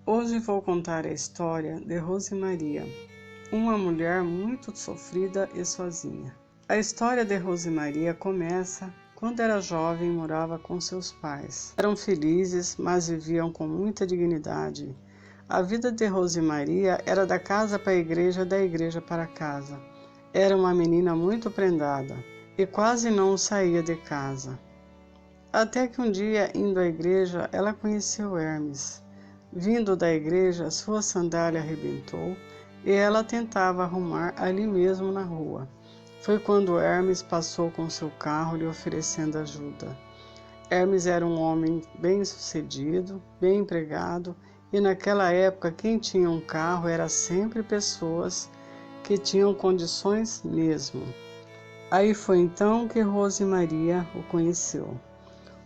Hoje vou contar a história de Rosemaria, uma mulher muito sofrida e sozinha. A história de Rosemaria começa quando era jovem e morava com seus pais. Eram felizes, mas viviam com muita dignidade. A vida de Rosemaria era da casa para a igreja, da igreja para casa. Era uma menina muito prendada e quase não saía de casa. Até que um dia, indo à igreja, ela conheceu Hermes. Vindo da igreja, sua sandália arrebentou e ela tentava arrumar ali mesmo na rua. Foi quando Hermes passou com seu carro lhe oferecendo ajuda. Hermes era um homem bem-sucedido, bem empregado, e naquela época quem tinha um carro era sempre pessoas que tinham condições mesmo. Aí foi então que Rosemaria o conheceu.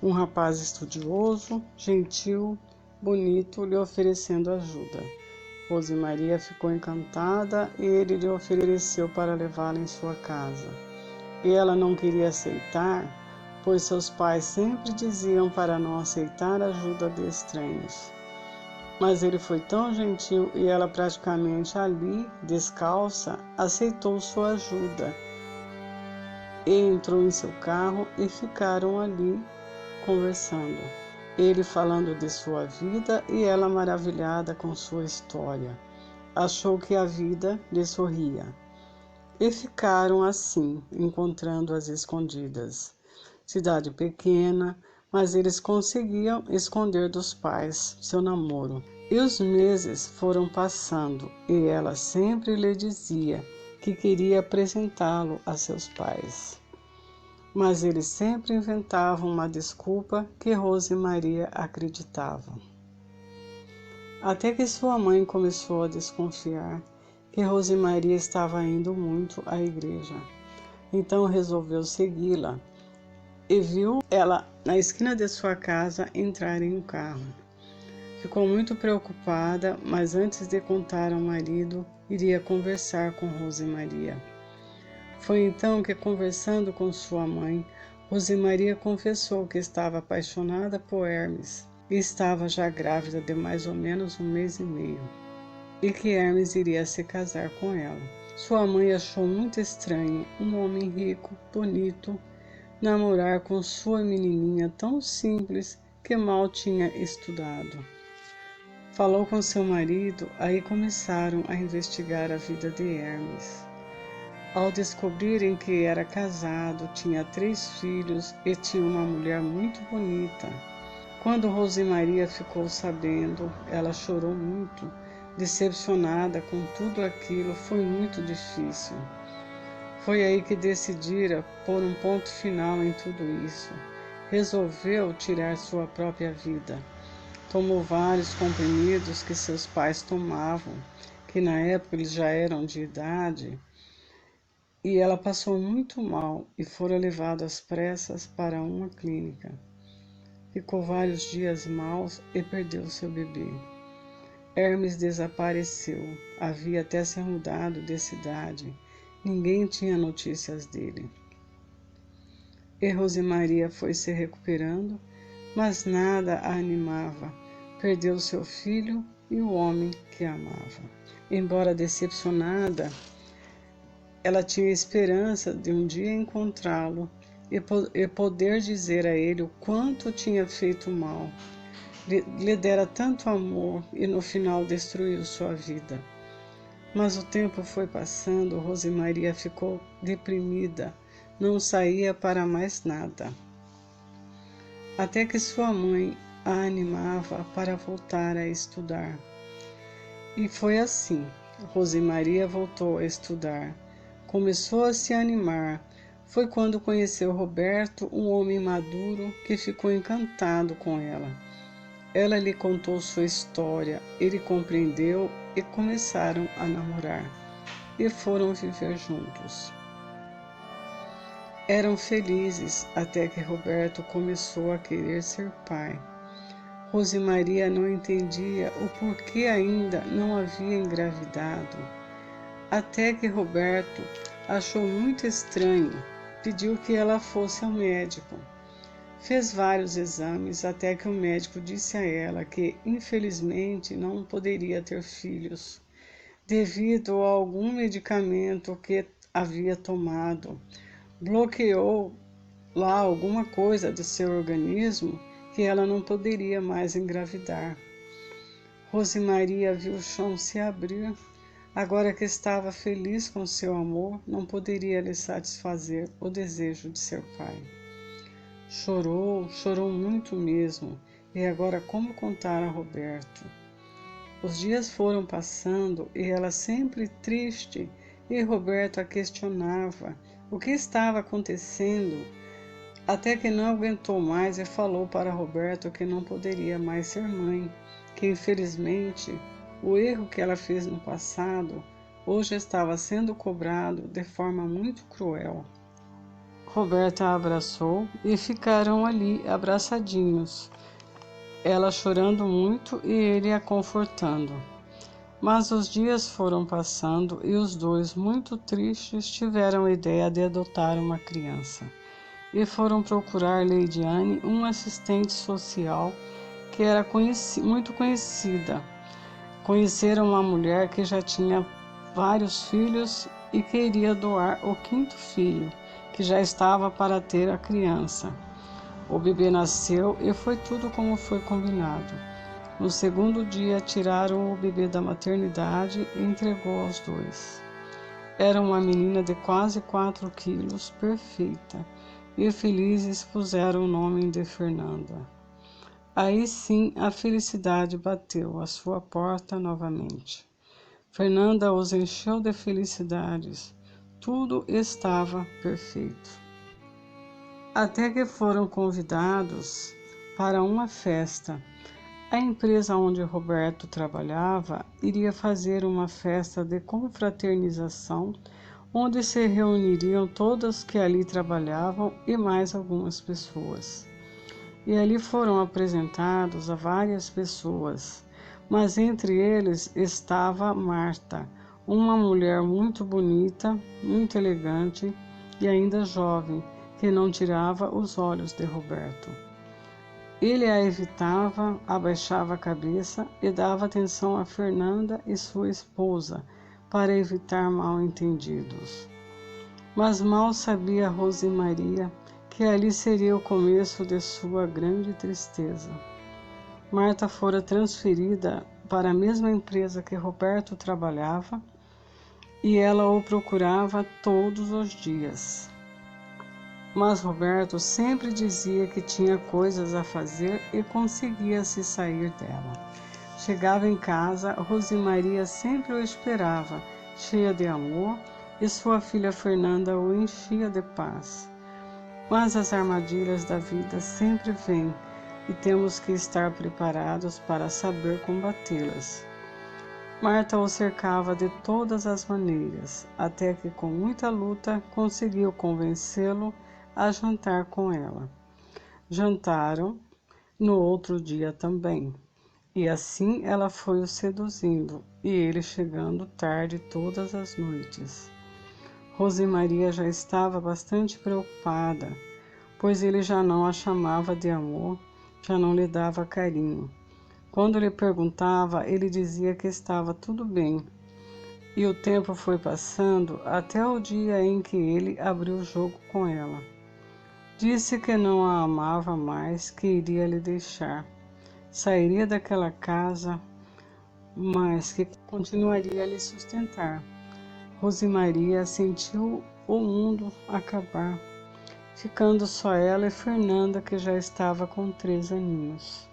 Um rapaz estudioso, gentil, bonito, lhe oferecendo ajuda. Rosemaria ficou encantada e ele lhe ofereceu para levá-la em sua casa. E ela não queria aceitar, pois seus pais sempre diziam para não aceitar a ajuda de estranhos. Mas ele foi tão gentil e ela praticamente ali, descalça, aceitou sua ajuda. E entrou em seu carro e ficaram ali conversando, ele falando de sua vida e ela maravilhada com sua história. Achou que a vida lhe sorria. E ficaram assim, encontrando as escondidas. Cidade pequena, mas eles conseguiam esconder dos pais seu namoro. E os meses foram passando e ela sempre lhe dizia que queria apresentá-lo a seus pais. Mas eles sempre inventavam uma desculpa que Rosemaria acreditava. Até que sua mãe começou a desconfiar que Rosemaria estava indo muito à igreja. Então resolveu segui-la e viu ela na esquina de sua casa entrar em um carro. Ficou muito preocupada, mas antes de contar ao marido, iria conversar com Rosemaria. Foi então que, conversando com sua mãe, Rosemaria confessou que estava apaixonada por Hermes e estava já grávida de mais ou menos 1 mês e meio, e que Hermes iria se casar com ela. Sua mãe achou muito estranho um homem rico, bonito, namorar com sua menininha tão simples que mal tinha estudado. Falou com seu marido, aí começaram a investigar a vida de Hermes. Ao descobrirem que era casado, tinha 3 filhos e tinha uma mulher muito bonita. Quando Rosemaria ficou sabendo, ela chorou muito, decepcionada com tudo aquilo, foi muito difícil. Foi aí que decidira pôr um ponto final em tudo isso. Resolveu tirar sua própria vida. Tomou vários comprimidos que seus pais tomavam, que na época eles já eram de idade, e ela passou muito mal e fora levada às pressas para uma clínica. Ficou vários dias mal e perdeu seu bebê. Hermes desapareceu, havia até se mudado de cidade, ninguém tinha notícias dele. E Rosemaria foi se recuperando, mas nada a animava, perdeu seu filho e o homem que amava. Embora decepcionada, ela tinha esperança de um dia encontrá-lo e poder dizer a ele o quanto tinha feito mal. Lhe dera tanto amor e no final destruiu sua vida. Mas o tempo foi passando, Rosemaria ficou deprimida, não saía para mais nada. Até que sua mãe a animava para voltar a estudar. E foi assim, Rosemaria voltou a estudar. Começou a se animar. Foi quando conheceu Roberto, um homem maduro que ficou encantado com ela. Ela lhe contou sua história, ele compreendeu e começaram a namorar. E foram viver juntos. Eram felizes até que Roberto começou a querer ser pai. Rosemaria não entendia o porquê ainda não havia engravidado. Até que Roberto achou muito estranho, pediu que ela fosse ao médico. Fez vários exames até que o médico disse a ela que, infelizmente, não poderia ter filhos, devido a algum medicamento que havia tomado. Bloqueou lá alguma coisa do seu organismo que ela não poderia mais engravidar. Rosemaria viu o chão se abrir. Agora que estava feliz com seu amor, não poderia lhe satisfazer o desejo de ser pai. Chorou, chorou muito mesmo, e agora como contar a Roberto? Os dias foram passando e ela sempre triste, e Roberto a questionava o que estava acontecendo, até que não aguentou mais e falou para Roberto que não poderia mais ser mãe, que infelizmente o erro que ela fez no passado hoje estava sendo cobrado de forma muito cruel. Roberto a abraçou e ficaram ali abraçadinhos, ela chorando muito e ele a confortando. Mas os dias foram passando e os dois, muito tristes, tiveram a ideia de adotar uma criança e foram procurar Leidiane, uma assistente social que era muito conhecida. Conheceram uma mulher que já tinha vários filhos e queria doar o 5º filho, que já estava para ter a criança. O bebê nasceu e foi tudo como foi combinado. No segundo dia, tiraram o bebê da maternidade e entregou aos dois. Era uma menina de quase 4 quilos, perfeita, e felizes puseram o nome de Fernanda. Aí sim a felicidade bateu à sua porta novamente. Fernanda os encheu de felicidades. Tudo estava perfeito. Até que foram convidados para uma festa. A empresa onde Roberto trabalhava iria fazer uma festa de confraternização, onde se reuniriam todas que ali trabalhavam e mais algumas pessoas. E ali foram apresentados a várias pessoas, mas entre eles estava Marta, uma mulher muito bonita, muito elegante e ainda jovem, que não tirava os olhos de Roberto. Ele a evitava, abaixava a cabeça e dava atenção a Fernanda e sua esposa, para evitar mal-entendidos. Mas mal sabia Rosemaria que ali seria o começo de sua grande tristeza. Marta fora transferida para a mesma empresa que Roberto trabalhava e ela o procurava todos os dias. Mas Roberto sempre dizia que tinha coisas a fazer e conseguia se sair dela. Chegava em casa, Rosemaria sempre o esperava, cheia de amor, e sua filha Fernanda o enchia de paz. Mas as armadilhas da vida sempre vêm e temos que estar preparados para saber combatê-las. Marta o cercava de todas as maneiras, até que com muita luta conseguiu convencê-lo a jantar com ela. Jantaram no outro dia também, e assim ela foi o seduzindo, e ele chegando tarde todas as noites. Rosemaria já estava bastante preocupada, pois ele já não a chamava de amor, já não lhe dava carinho. Quando lhe perguntava, ele dizia que estava tudo bem. E o tempo foi passando até o dia em que ele abriu o jogo com ela. Disse que não a amava mais, que iria lhe deixar. Sairia daquela casa, mas que continuaria a lhe sustentar. Rosemaria sentiu o mundo acabar, ficando só ela e Fernanda, que já estava com 3 aninhos.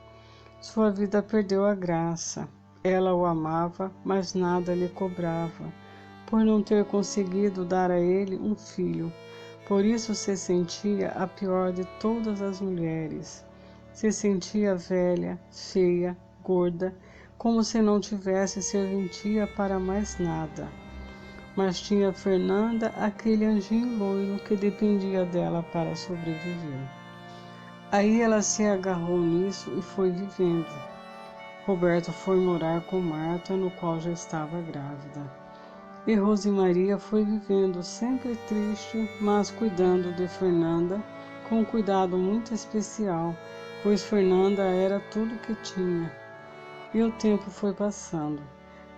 Sua vida perdeu a graça. Ela o amava, mas nada lhe cobrava, por não ter conseguido dar a ele um filho. Por isso se sentia a pior de todas as mulheres. Se sentia velha, feia, gorda, como se não tivesse serventia para mais nada. Mas tinha Fernanda, aquele anjinho loiro que dependia dela para sobreviver. Aí ela se agarrou nisso e foi vivendo. Roberto foi morar com Marta, no qual já estava grávida. E Rosemaria foi vivendo sempre triste, mas cuidando de Fernanda com um cuidado muito especial, pois Fernanda era tudo o que tinha. E o tempo foi passando.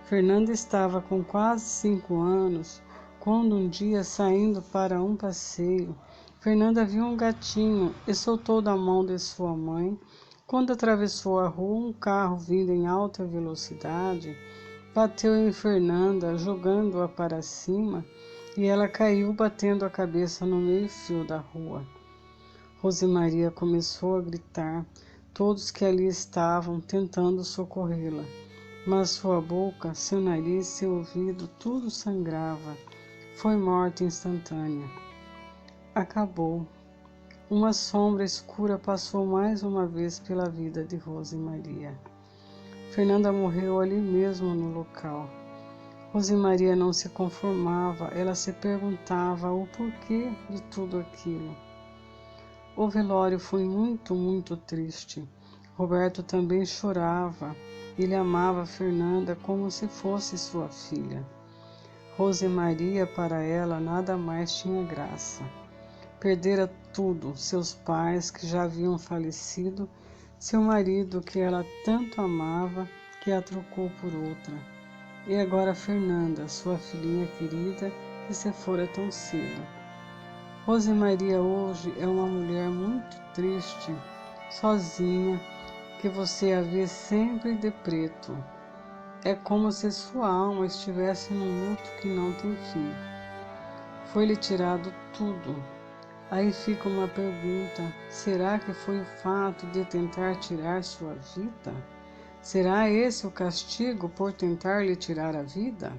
Fernanda estava com quase 5 anos, quando um dia, saindo para um passeio, Fernanda viu um gatinho e soltou da mão de sua mãe. Quando atravessou a rua, um carro vindo em alta velocidade bateu em Fernanda, jogando-a para cima, e ela caiu batendo a cabeça no meio-fio da rua. Rosemaria começou a gritar, todos que ali estavam tentando socorrê-la, mas sua boca, seu nariz, seu ouvido, tudo sangrava. Foi morte instantânea. Acabou. Uma sombra escura passou mais uma vez pela vida de Rosemaria. Fernanda morreu ali mesmo no local. Rosemaria não se conformava, ela se perguntava o porquê de tudo aquilo. O velório foi muito triste. Roberto também chorava. Ele amava Fernanda como se fosse sua filha. Rosemaria, para ela, nada mais tinha graça. Perdera tudo, seus pais que já haviam falecido, seu marido que ela tanto amava, que a trocou por outra. E agora Fernanda, sua filhinha querida, que se fora tão cedo. Rosemaria hoje é uma mulher muito triste, sozinha, que você a vê sempre de preto. É como se sua alma estivesse num luto que não tem fim. Foi-lhe tirado tudo. Aí fica uma pergunta: será que foi o fato de tentar tirar sua vida? Será esse o castigo por tentar lhe tirar a vida?